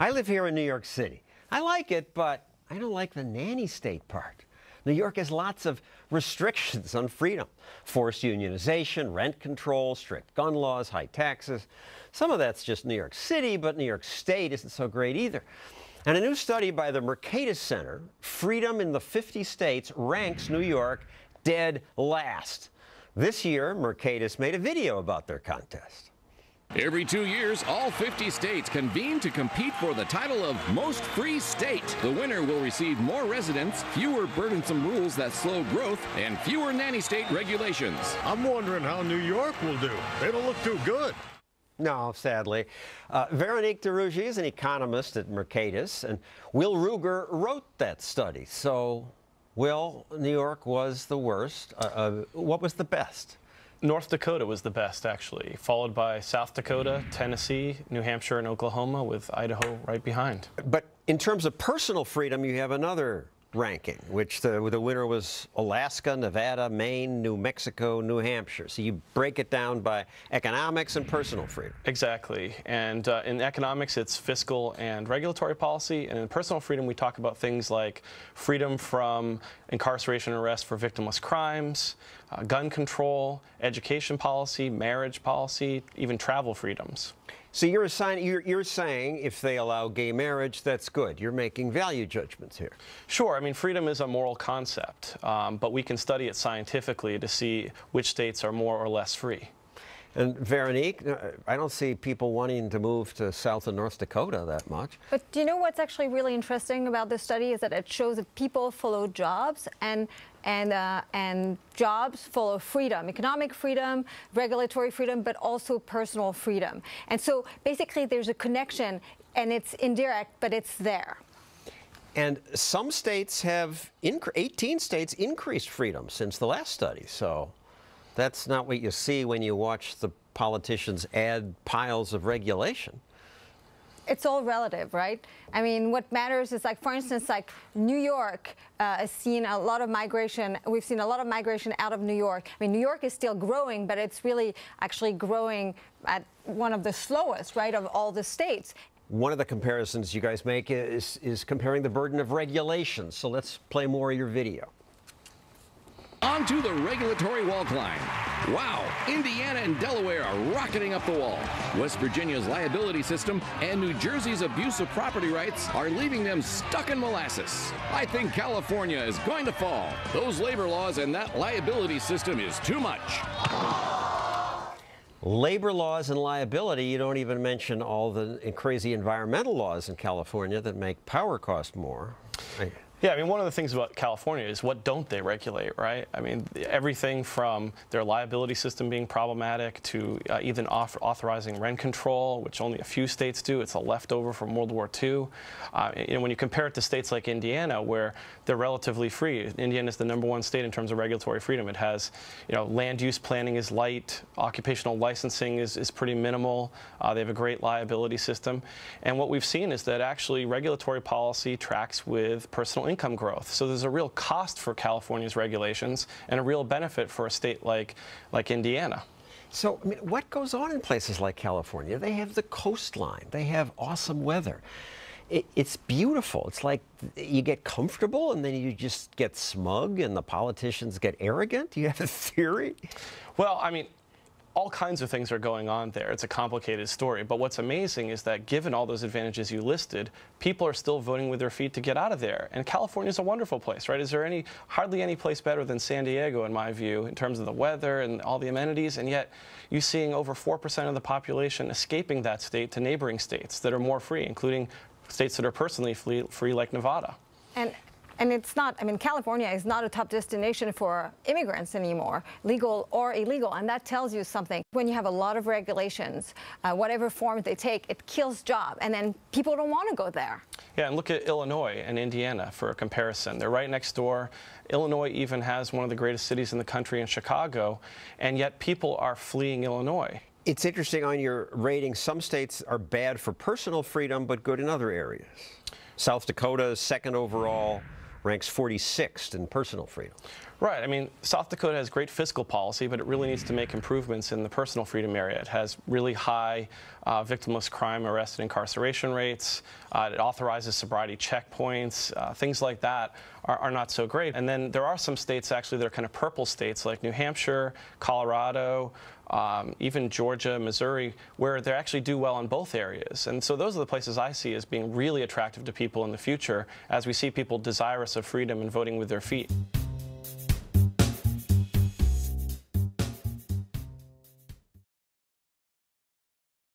I live here in New York City. I like it, but I don't like the nanny state part. New York has lots of restrictions on freedom. Forced unionization, rent control, strict gun laws, high taxes. Some of that's just New York City, but New York State isn't so great either. And a new study by the Mercatis Center, Freedom in the 50 States, ranks New York dead last. This year, Mercatis made a video about their contest. Every 2 years, all 50 states convene to compete for the title of Most Free State. The winner will receive more residents, fewer burdensome rules that slow growth, and fewer nanny state regulations. I'm wondering how New York will do. They don't look too good. No, sadly. Veronique deRugy is an economist at Mercatis, and Will Ruger wrote that study. So, Will, New York was the worst. What was the best? North Dakota was the best, actually, followed by South Dakota, Tennessee, New Hampshire, and Oklahoma, with Idaho right behind. But in terms of personal freedom, you have another ranking, which the winner was Alaska, Nevada, Maine, New Mexico, New Hampshire. So you break it down by economics and personal freedom. Exactly. And in economics, it's fiscal and regulatory policy. And in personal freedom, we talk about things like freedom from incarceration and arrest for victimless crimes, gun control, education policy, marriage policy, even travel freedoms. So you're saying if they allow gay marriage, that's good. You're making value judgments here. Sure. I mean, freedom is a moral concept, but we can study it scientifically to see which states are more or less free. And Veronique, I don't see people wanting to move to South and North Dakota that much. But do you know what's actually really interesting about this study is that it shows that people follow jobs and jobs follow freedom, economic freedom, regulatory freedom, but also personal freedom. And so basically there's a connection, and it's indirect, but it's there. And some states have, 18 states increased freedom since the last study. So that's not what you see when you watch the politicians add piles of regulation. It's all relative, right? I mean, what matters is, like, for instance, like New York has seen a lot of migration. We've seen a lot of migration out of New York. I mean, New York is still growing, but it's really actually growing at one of the slowest, right, of all the states. One of the comparisons you guys make is comparing the burden of regulations. So let's play more of your video. On to the regulatory wall climb. Wow, Indiana and Delaware are rocketing up the wall. West Virginia's liability system and New Jersey's abuse of property rights are leaving them stuck in molasses. I think California is going to fall. Those labor laws and that liability system is too much. Labor laws and liability, you don't even mention all the crazy environmental laws in California that make power cost more. Yeah, I mean, one of the things about California is what don't they regulate, right? I mean, everything from their liability system being problematic to even authorizing rent control, which only a few states do. It's a leftover from World War II. When you compare it to states like Indiana, where they're relatively free, Indiana is the #1 state in terms of regulatory freedom. It has, land use planning is light, occupational licensing is pretty minimal. They have a great liability system. And what we've seen is that actually regulatory policy tracks with personal income growth. So there's a real cost for California's regulations and a real benefit for a state like Indiana. So, I mean, what goes on in places like California? They have the coastline. They have awesome weather. It's beautiful. It's like you get comfortable and then you just get smug and the politicians get arrogant. Do you have a theory? Well, I mean, all kinds of things are going on there. It's a complicated story. But what's amazing is that given all those advantages you listed, people are still voting with their feet to get out of there. And California is a wonderful place, right? Is there hardly any place better than San Diego, in my view, in terms of the weather and all the amenities? And yet you're seeing over 4% of the population escaping that state to neighboring states that are more free, including states that are personally free like Nevada. And it's not, I mean, California is not a top destination for immigrants anymore, legal or illegal, and that tells you something. When you have a lot of regulations, whatever form they take, it kills jobs, and then people don't want to go there. Yeah, and look at Illinois and Indiana for a comparison. They're right next door. Illinois even has one of the greatest cities in the country in Chicago, and yet people are fleeing Illinois. It's interesting on your rating, some states are bad for personal freedom but good in other areas. South Dakota is second overall. ranks 46th in personal freedom. Right. I mean, South Dakota has great fiscal policy, but it really needs to make improvements in the personal freedom area. It has really high victimless crime, arrest, and incarceration rates. It authorizes sobriety checkpoints. Things like that are not so great. And then there are some states actually that are kind of purple states like New Hampshire, Colorado, even Georgia, Missouri, where they actually do well in both areas. And so those are the places I see as being really attractive to people in the future as we see people desirous of freedom and voting with their feet.